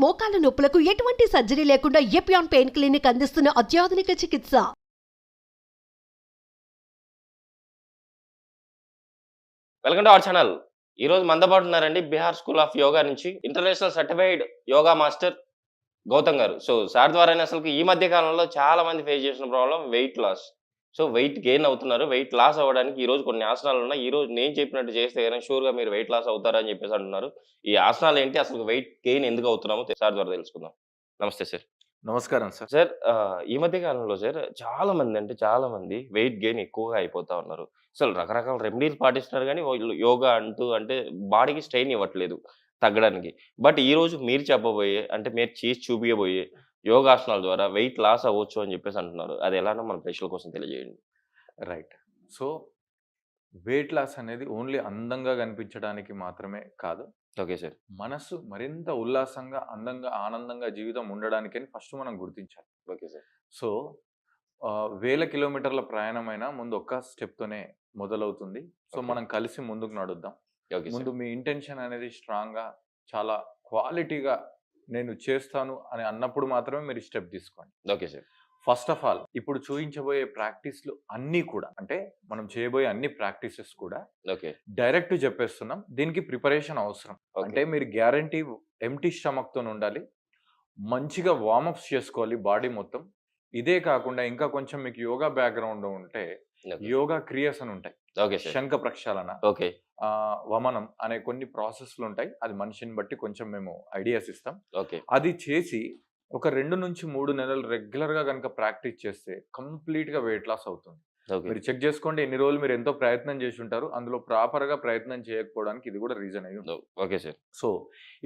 మోకాల నొప్పులకు ఎటువంటి సర్జరీ లేకుండా ఎపియాన్ పెయిన్ క్లినిక్ అందిస్తున్న అత్యాధునిక చికిత్స. Welcome to our channel. ఈ రోజు మనతో పాటు ఉన్నారండి బీహార్ స్కూల్ ఆఫ్ యోగా నుంచి international certified yoga master Gautam గారు. సో సార్ ద్వారానే అసలు ఈ మధ్య కాలంలో చాలా మంది ఫేస్ చేసిన problem weight loss. So weight gain అవుతున్నారు. వెయిట్ లాస్ అవ్వడానికి ఈ రోజు కొన్ని ఆసనాలు ఉన్నాయి. ఈ రోజు నేను చెప్పినట్టు చేస్తే కనుక షూర్గా మీరు వెయిట్ లాస్ అవుతారని చెప్పేసి అంటున్నారు. ఈ ఆసనాలు ఏంటి, అసలు వెయిట్ గెయిన్ ఎందుకు అవుతున్నామో సార్ ద్వారా తెలుసుకుందాం. నమస్తే సార్. నమస్కారం సార్. సార్ ఈ మధ్య కాలంలో సార్ చాలా మంది వెయిట్ గెయిన్ ఎక్కువగా అయిపోతా ఉన్నారు. అసలు రకరకాల రెమెడీలు పాటిస్తున్నారు కానీ వాళ్ళు యోగా అంటే బాడీకి స్ట్రెయిన్ ఇవ్వట్లేదు తగ్గడానికి. బట్ ఈ రోజు మీరు చెప్పబోయే మీరు చేసి చూపించబోయే యోగాసనాల ద్వారా వెయిట్ లాస్ అవ్వచ్చు అని చెప్పేసి అంటున్నారు. అది ఎలానో మన ప్రేక్షకుల కోసం తెలియజేయండి. రైట్. సో వెయిట్ లాస్ అనేది ఓన్లీ అందంగా కనిపించడానికి మాత్రమే కాదు. Okay sir. మనసు మరింత ఉల్లాసంగా, అందంగా, ఆనందంగా జీవితం ఉండడానికని ఫస్ట్ మనం గుర్తించాలి. Okay sir. సో వేల కిలోమీటర్ల ప్రయాణమైనా ముందు ఒక్క స్టెప్తోనే మొదలవుతుంది. సో మనం కలిసి ముందుకు నడుద్దాం. ముందు మీ ఇంటెన్షన్ అనేది స్ట్రాంగ్గా, చాలా క్వాలిటీగా నేను చేస్తాను అని అన్నప్పుడు మాత్రమే మీరు స్టెప్ తీసుకోండి. Okay sir. First of all ఇప్పుడు చూపించబోయే ప్రాక్టీస్లు అన్నీ కూడా, అంటే మనం చేయబోయే అన్ని ప్రాక్టీసెస్ కూడా డైరెక్ట్ చెప్పేస్తున్నాం. దీనికి ప్రిపరేషన్ అవసరం. అంటే మీరు గ్యారంటీ ఎంటీ స్టమక్తో ఉండాలి. మంచిగా వార్మప్స్ చేసుకోవాలి బాడీ మొత్తం. ఇదే కాకుండా ఇంకా కొంచెం మీకు యోగా బ్యాక్గ్రౌండ్ ఉంటే యోగా క్రియాస్ అని ఉంటాయి. శంఖ ప్రక్షాళన, వమనం అనే కొన్ని ప్రాసెస్లు ఉంటాయి. అది మనిషిని బట్టి కొంచెం మేము ఐడియాస్ ఇస్తాం. అది చేసి ఒక 2 నుంచి 3 నెలలు రెగ్యులర్ గా కనుక ప్రాక్టీస్ చేస్తే కంప్లీట్ గా వెయిట్ లాస్ అవుతుంది. మీరు చెక్ చేసుకోండి, ఎన్ని రోజులు మీరు ఎంతో ప్రయత్నం చేసి ఉంటారు. అందులో ప్రాపర్ గా ప్రయత్నం చేయకపోవడానికి ఇది కూడా రీజన్ అయ్యి ఉంటుంది. Okay sir. సో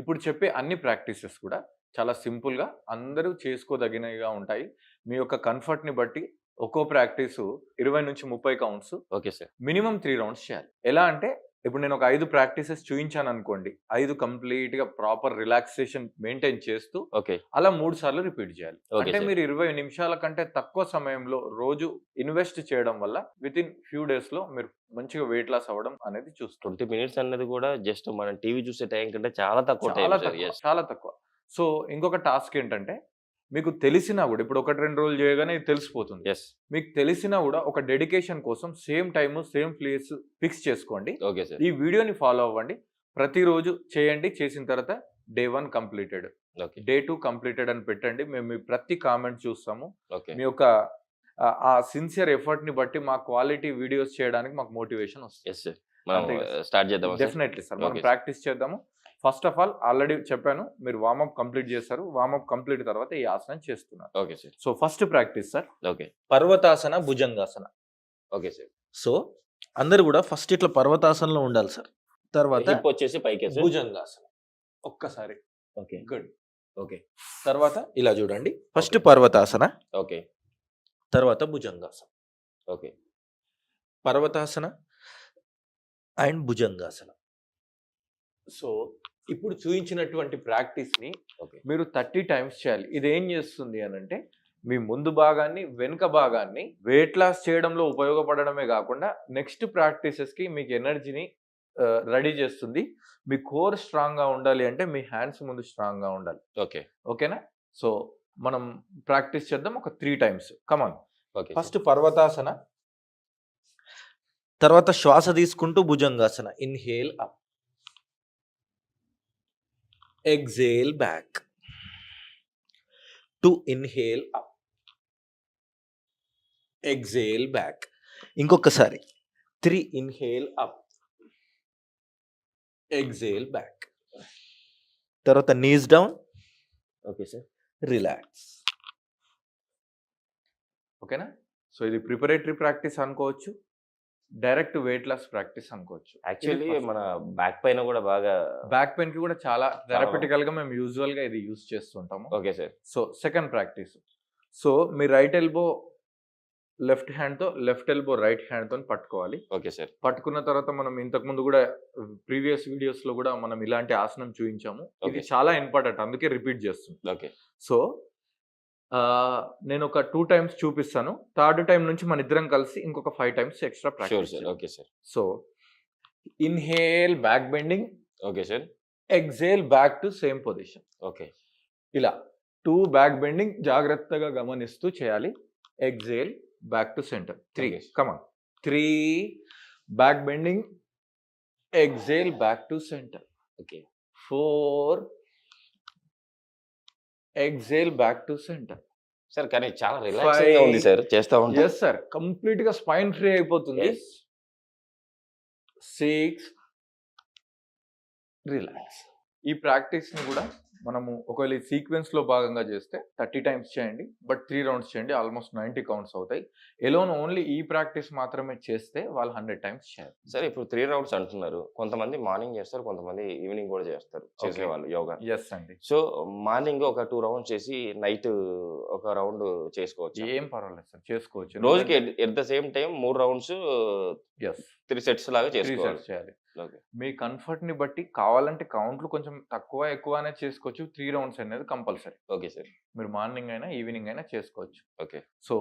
ఇప్పుడు చెప్పే అన్ని ప్రాక్టీసెస్ కూడా చాలా సింపుల్ గా అందరూ చేసుకోదగినవిగా ఉంటాయి. మీ యొక్క కంఫర్ట్ ని బట్టి ఒక్కో ప్రాక్టీసు 20 నుంచి 30 counts. Okay sir. Minimum 3 rounds చేయాలి. ఎలా అంటే ఇప్పుడు నేను ఒక 5 ప్రాక్టీసెస్ చూపించాను అనుకోండి, 5 కంప్లీట్ గా ప్రాపర్ రిలాక్సేషన్ మెయింటైన్ చేస్తూ అలా 3 సార్లు రిపీట్ చేయాలి. అంటే మీరు 20 నిమిషాల కంటే తక్కువ సమయంలో రోజు ఇన్వెస్ట్ చేయడం వల్ల విత్ ఇన్ ఫ్యూ డేస్ లో మీరు మంచిగా వెయిట్ లాస్ అవ్వడం అనేది చూస్తాం. 20 మినిట్స్ అనేది కూడా జస్ట్ మనం టీవీ చూసే టైం కంటే చాలా తక్కువ. చాలా తక్కువ. సో ఇంకొక టాస్క్ ఏంటంటే, మీకు తెలిసినా కూడా ఇప్పుడు 1-2 రోజులు చేయగానే ఇది తెలిసిపోతుంది. మీకు తెలిసినా కూడా ఒక డెడికేషన్ కోసం same time same place fix చేసుకోండి. ఈ వీడియోని ఫాలో అవ్వండి. ప్రతిరోజు చేయండి. చేసిన తర్వాత డే 1 కంప్లీటెడ్, డే 2 కంప్లీటెడ్ అని పెట్టండి. మేము మీ ప్రతి కామెంట్ చూస్తాము. మీ యొక్క ఆ సిన్సియర్ ఎఫర్ట్ ని బట్టి మా క్వాలిటీ వీడియోస్ చేయడానికి మాకు మోటివేషన్ వస్తుంది. డెఫినెట్లీ సార్, మనం ప్రాక్టీస్ చేద్దాము. ఫస్ట్ ఆఫ్ ఆల్ ఆల్రెడీ చెప్పాను, మీరు వార్మప్ కంప్లీట్ చేస్తారు. వార్మప్ కంప్లీట్ తర్వాత ఈ ఆసనం చేస్తున్నారు. Okay sir. So first practice sir, parvatasana, bhujangasana. Okay sir. So అందరు కూడా ఫస్ట్ ఇట్లా పర్వతాసనలో ఉండాలి సార్. తర్వాత వచ్చేసి పైకి భుజంగాసన. ఒక్కసారి. Okay, good. ఓకే. తర్వాత ఇలా చూడండి, ఫస్ట్ పర్వతాసన, ఓకే, తర్వాత Bhujangasana. Okay. పర్వతాసన and Bhujangasana. So ఇప్పుడు చూపించినటువంటి ప్రాక్టీస్ని మీరు 30 టైమ్స్ చేయాలి. ఇది ఏం చేస్తుంది అని అంటే, మీ ముందు భాగాన్ని, వెనుక భాగాన్ని వెయిట్ లాస్ చేయడంలో ఉపయోగపడడమే కాకుండా నెక్స్ట్ ప్రాక్టీసెస్కి మీకు ఎనర్జీని రెడీ చేస్తుంది. మీ కోర్ స్ట్రాంగ్గా ఉండాలి అంటే మీ హ్యాండ్స్ ముందు స్ట్రాంగ్గా ఉండాలి. ఓకేనా? సో మనం ప్రాక్టీస్ చేద్దాం ఒక 3 టైమ్స్. కమాన్. ఫస్ట్ పర్వతాసన, తర్వాత శ్వాస తీసుకుంటూ Bhujangasana. Inhale up, exhale back, to inhale up, exhale back. ఇంకొకసారి 3 inhale up, exhale back. తర్వాత knees down. Okay sir. Relax. ఓకేనా? సో ఇది ప్రిపరేటరీ ప్రాక్టీస్ అనుకోవచ్చు, డైరెక్ట్ వెయిట్ లాస్ ప్రాక్టీస్ అనుకోవచ్చు. యాక్చువల్లీ మన బ్యాక్ పైన కూడా బాగా, బ్యాక్ పెయిన్ కి కూడా చాలా థెరపిటికల్ గా మేము యూజువల్ గా ఇది యూజ్ చేస్తుంటాము. Okay sir. So second practice. So మీ రైట్ ఎల్బో లెఫ్ట్ హ్యాండ్ తో, లెఫ్ట్ ఎల్బో రైట్ హ్యాండ్ తో పట్టుకోవాలి. Okay sir. పట్టుకున్న తర్వాత మనం ఇంతకు ముందు కూడా ప్రీవియస్ వీడియోస్ లో కూడా మనం ఇలాంటి ఆసనం చూపించాము. ఇది చాలా ఇంపార్టెంట్, అందుకే రిపీట్ చేస్తుంది. ఓకే. సో నేను ఒక 2 టైమ్స్ చూపిస్తాను. థర్డ్ టైం నుంచి మన ఇద్దరం కలిసి ఇంకొక 5 times extra practice. Okay sir. So inhale back bending. Okay sir. Exhale back to same position. Okay. ఇలా 2 బ్యాక్ బెండింగ్ జాగ్రత్తగా గమనిస్తూ చేయాలి. Exhale back to centre. 3 Okay. Come on. 3 back bending exhale back to centre. Okay 4 exhale back to centre. Sir కానీ చాలా relaxing గా ఉంది sir చేస్తా ఉంటా. ఎస్ సార్, కంప్లీట్ గా స్పైన్ ఫ్రీ అయిపోతుంది. Yes. 6 రిలాక్స్. ఈ ప్రాక్టీస్ ని కూడా మనము ఒకవేళ ఈ సీక్వెన్స్ లో భాగంగా చేస్తే 30 టైమ్స్ చేయండి, బట్ 3 రౌండ్స్ చేయండి, ఆల్మోస్ట్ 90 కౌంట్స్ అవుతాయి. ఎలోన్ ఓన్లీ ఈ ప్రాక్టీస్ మాత్రమే చేస్తే వాళ్ళు 100 టైమ్స్ చేయాలి. సార్ ఇప్పుడు 3 రౌండ్స్ అంటున్నారు, కొంతమంది మార్నింగ్ చేస్తారు, కొంతమంది ఈవినింగ్ కూడా చేస్తారు చేసేవాళ్ళు యోగా. ఎస్ అండి, సో మార్నింగ్ ఒక 2 రౌండ్స్ చేసి నైట్ ఒక రౌండ్ చేసుకోవచ్చు. ఏం పర్వాలేదు సార్, చేసుకోవచ్చు. రోజుకి at the same time 3 rounds as 3 sets లాగా చేసుకోవాలి. చేయాలి. ఓకే మీ కంఫర్ట్ ని బట్టి కావాలంటే కౌంట్లు కొంచెం తక్కువ ఎక్కువ అనేది చేసుకోవచ్చు. 3 రౌండ్స్ అనేది కంపల్సరీ. Okay sir. మీరు మార్నింగ్ అయినా ఈవినింగ్ అయినా చేసుకోవచ్చు. Okay so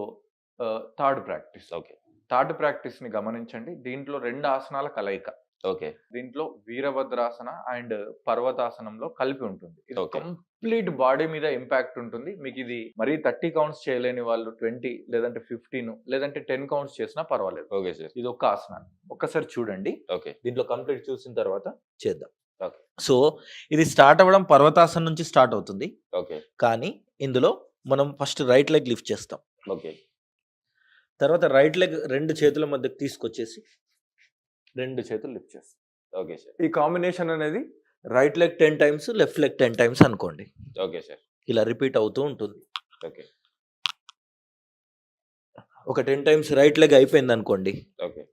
third practice. Okay third practice ని గమనించండి. దీంట్లో 2 ఆసనాల కలయిక. ఓకే దీంట్లో వీరభద్రాసన అండ్ పర్వతాసనంలో కలిపి ఉంటుంది. ఇది Okay. కంప్లీట్ బాడీ మీద ఇంపాక్ట్ ఉంటుంది. మీకు ఇది మరీ 30 కౌంట్స్ చేయలేని వాళ్ళు 20 లేదంటే 15 లేదంటే 10 కౌంట్స్ చేసినా పర్వాలేదు. Okay sir. ఇది ఒక్క ఆసనం. ఒక్కసారి చూడండి. ఓకే దీంట్లో కంప్లీట్ చూసిన తర్వాత చేద్దాం. Okay. సో ఇది స్టార్ట్ అవ్వడం పర్వతాసనం నుంచి స్టార్ట్ అవుతుంది, ఓకే కానీ ఇందులో మనం ఫస్ట్ రైట్ లెగ్ లిఫ్ట్ చేస్తాం. ఓకే తర్వాత రైట్ లెగ్ 2 చేతుల మధ్యకి తీసుకొచ్చేసి 2 చేతులు లిఫ్ట్ చేస్తాం. Okay sir. ఈ కాంబినేషన్ అనేది right leg 10 times, left leg 10 times అనుకోండి. Okay sir. ఇలా రిపీట్ అవుతూ ఉంటుంది. ఓకే ఒక 10 టైమ్స్ రైట్ లెగ్ అయిపోయింది అనుకోండి. ఓకే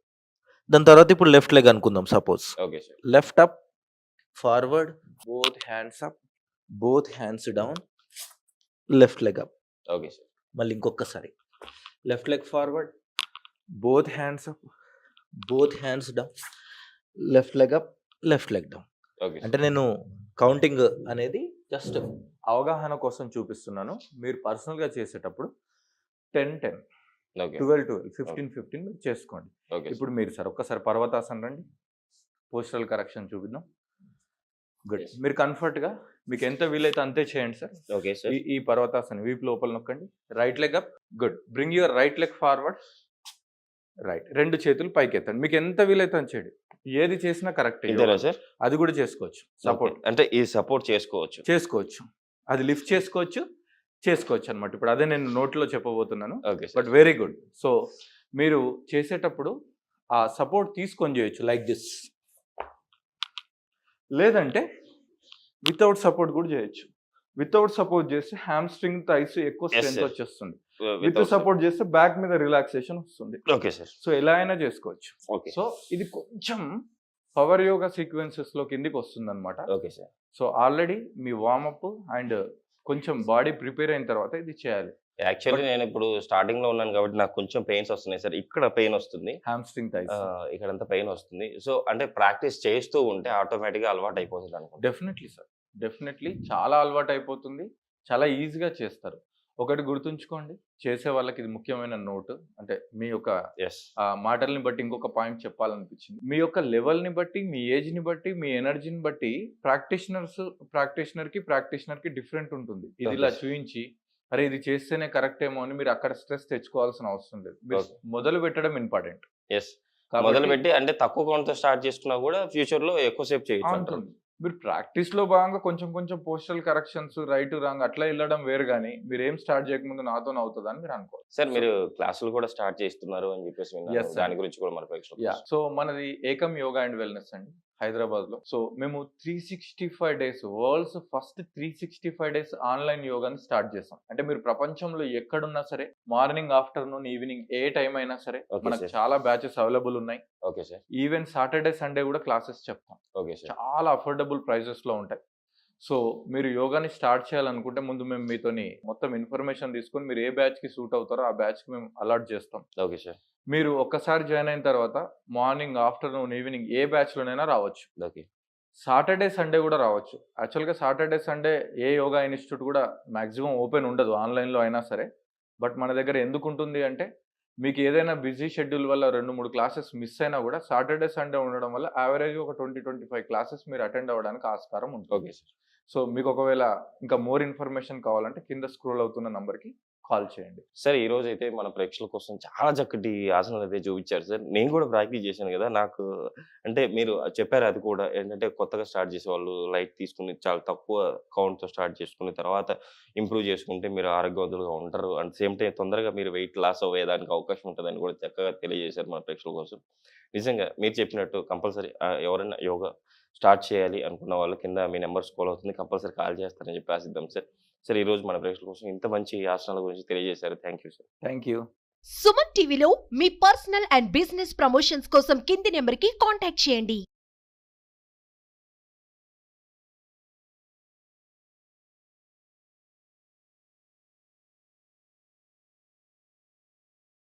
దాని తర్వాత ఇప్పుడు లెఫ్ట్ లెగ్ అనుకుందాం. Suppose okay sir. Left up, forward, both hands up, both hands down, left leg up. Okay sir. మళ్ళీ ఇంకొకసారి left leg forward, both hands up, both hands down, left leg up, left leg down. Okay అంటే నేను counting అనేది just అవగాహన కోసం చూపిస్తున్నాను. మీరు personal గా చేసేటప్పుడు 10-10, ఓకే 12-12, 15-15 మీరు చేసుకోండి. ఓకే ఇప్పుడు మీరు సార్ ఒక్కసారి పర్వతాసనం రండి, పోస్టరల్ కరెక్షన్ చూపిద్దాం. గుడ్. Yes. మీరు కంఫర్ట్ గా మీకు ఎంత వీలైతే అంతే చేయండి సార్. Okay sir. ఈ పర్వతాసనం వీపు లోపల నొక్కండి. Right leg up. Good. Bring your right leg forward. Right. 2 చేతులు పైకి ఎత్తండి. మీకు ఎంత వీలైతే అని చేయండి. ఏది చేసినా కరెక్ట్. ఇదేనా సార్? అది కూడా చేసుకోవచ్చు. Support Okay. అంటే ఈ సపోర్ట్ చేసుకోవచ్చు. అది లిఫ్ట్ చేసుకోవచ్చు అనమాట. ఇప్పుడు అదే నేను నోట్లో చెప్పబోతున్నాను. Okay but very good. So మీరు చేసేటప్పుడు ఆ సపోర్ట్ తీసుకొని చేయొచ్చు లైక్ దిస్, లేదంటే వితౌట్ సపోర్ట్ కూడా చేయొచ్చు. వితౌట్ సపోర్ట్ చేస్తే హ్యామ్ స్ట్రింగ్ థైస్ ఎక్కువ Yes, స్ట్రెంత్ sir. వచ్చేస్తుంది. విత్ సపోర్ట్ చేస్తే బ్యాక్ మీద రిలాక్సేషన్ వస్తుంది. Okay sir. సో ఎలా అయినా చేసుకోవచ్చు. ఓకే సో ఇది కొంచెం పవర్ యోగా సీక్వెన్సెస్ లో కిందికి వస్తుంది అనమాట. Okay sir. సో ఆల్రెడీ మీ వార్మప్ అండ్ కొంచెం బాడీ ప్రిపేర్ అయిన తర్వాత ఇది చేయాలి. యాక్చువల్లీ నేను ఇప్పుడు స్టార్టింగ్ లో ఉన్నాను కాబట్టి నాకు కొంచెం పెయిన్స్ వస్తున్నాయి సార్. ఇక్కడ పెయిన్ వస్తుంది, హ్యామ్స్ట్రింగ్ థైస్. ఇక్కడంతా పెయిన్ వస్తుంది. సో అంటే ప్రాక్టీస్ చేస్తూ ఉంటే ఆటోమేటిక్ గా అలవాటు అయిపోతుంది అనుకుంటా. డెఫినెట్లీ సార్, డెఫినెట్లీ చాలా అలవాటు అయిపోతుంది. చాలా ఈజీగా చేస్తారు. ఒకటి గుర్తుంచుకోండి, చేసే వాళ్ళకి ఇది ముఖ్యమైన నోట్. అంటే మీ యొక్క ఎస్ మాటల్ని బట్టి ఇంకొక పాయింట్ చెప్పాలనిపించింది. మీ యొక్క లెవెల్ని బట్టి, మీ ఏజ్ని బట్టి, మీ ఎనర్జీని బట్టి ప్రాక్టీషనర్కి డిఫరెంట్ ఉంటుంది. ఇది ఇలా Okay. చూపించి అరే ఇది చేస్తేనే కరెక్ట్ ఏమో అని మీరు అక్కడ స్ట్రెస్ తెచ్చుకోవాల్సిన అవసరం లేదు. మీరు Okay. మొదలు పెట్టడం ఇంపార్టెంట్. ఎస్ మొదలు పెట్టి అంటే తక్కువ కౌంట్ తో స్టార్ట్ చేసుకున్నా కూడా ఫ్యూచర్ లో ఎక్కువసేపు చేయొచ్చు అంటారు. ఉంటుంది. మీరు ప్రాక్టీస్ లో భాగంగా కొంచెం పోస్టల్ కరెక్షన్స్ రైట్ రాంగ్ అట్లా వెళ్ళడం వేరు, కానీ మీరు ఏం స్టార్ట్ చేయకముందు నాతో అవుతుంది అని మీరు అనుకోవాలి. సార్ మీరు క్లాసులు కూడా స్టార్ట్ చేస్తున్నారు అని చెప్పేసి విన్నాను. Yes, sir. దాని గురించి కూడా మన ప్రేక్షకులకు సో మనది ఏకం యోగా అండ్ వెల్నెస్ అండి, హైదరాబాద్ లో. సో మేము 365 days, world's first 365 days online యోగాని స్టార్ట్ చేసాం. అంటే మీరు ప్రపంచంలో ఎక్కడున్నా సరే, మార్నింగ్, ఆఫ్టర్నూన్, ఈవినింగ్ ఏ టైం అయినా సరే Okay, మనకు sir. చాలా బ్యాచెస్ అవైలబుల్ ఉన్నాయి. Okay sir. Even Saturday, Sunday కూడా క్లాసెస్ చెప్తాం. Okay sir. చాలా అఫోర్డబుల్ ప్రైజెస్ లో ఉంటాయి. సో మీరు యోగాని స్టార్ట్ చేయాలనుకుంటే ముందు మేము మీతోని మొత్తం ఇన్ఫర్మేషన్ తీసుకొని మీరు ఏ బ్యాచ్ కి సూట్ అవుతారో ఆ బ్యాచ్ కి మేము అలాట్ చేస్తాం. Okay sir. మీరు ఒక్కసారి జాయిన్ అయిన తర్వాత మార్నింగ్, ఆఫ్టర్నూన్, ఈవినింగ్ ఏ బ్యాచ్ లోనైనా రావచ్చు. ఓకే సాటర్డే, సండే కూడా రావచ్చు. యాక్చువల్గా సాటర్డే, సండే ఏ యోగా ఇన్స్టిట్యూట్ కూడా మాక్సిమం ఓపెన్ ఉండదు, ఆన్లైన్లో అయినా సరే. బట్ మన దగ్గర ఎందుకు ఉంటుంది అంటే మీకు ఏదైనా బిజీ షెడ్యూల్ వల్ల 2-3 క్లాసెస్ మిస్ అయినా కూడా సాటర్డే, సండే ఉండడం వల్ల యావరేజ్ ఒక 20-25 క్లాసెస్ మీరు అటెండ్ అవ్వడానికి ఆస్కారం ఉంటుంది. Okay sir. సో మీకు ఒకవేళ ఇంకా మోర్ ఇన్ఫర్మేషన్ కావాలంటే కింద స్క్రోల్ అవుతున్న నంబర్కి కాల్ చేయండి. సార్ ఈ రోజు అయితే మన ప్రేక్షకుల కోసం చాలా చక్కటి ఆసనాలు అయితే చూపించారు సార్. నేను కూడా ప్రాక్టీస్ చేశాను కదా, నాకు అంటే మీరు చెప్పారు అది కూడా ఏంటంటే కొత్తగా స్టార్ట్ చేసేవాళ్ళు లైట్ తీసుకుని చాలా తక్కువ కౌంట్తో స్టార్ట్ చేసుకుని తర్వాత ఇంప్రూవ్ చేసుకుంటే మీరు ఆరోగ్యవంతులుగా ఉంటారు. అట్ సేమ్ టైం తొందరగా మీరు వెయిట్ లాస్ అవ్వేదానికి అవకాశం ఉంటుందని కూడా చక్కగా తెలియజేశారు మన ప్రేక్షకుల కోసం. నిజంగా మీరు చెప్పినట్టు కంపల్సరీ ఎవరైనా యోగా స్టార్ట్ చేయాలి అనుకున్న వాళ్ళు కింద మీ నెంబర్ స్క్రోల్ అవుతుంది, కంపల్సరీ కాల్ చేస్తారని చెప్పి ఆశిద్దాం సార్. సార్ ఈ రోజు మన ప్రేక్షకుల కోసం ఇంత మంచి ఆసనాల గురించి తెలియజేశారు. Thank you sir. Thank you. Suman టీవీలో మీ పర్సనల్ అండ్ బిజినెస్ ప్రమోషన్స్ కోసం కింది నెంబర్కి కాంటాక్ట్ చేయండి.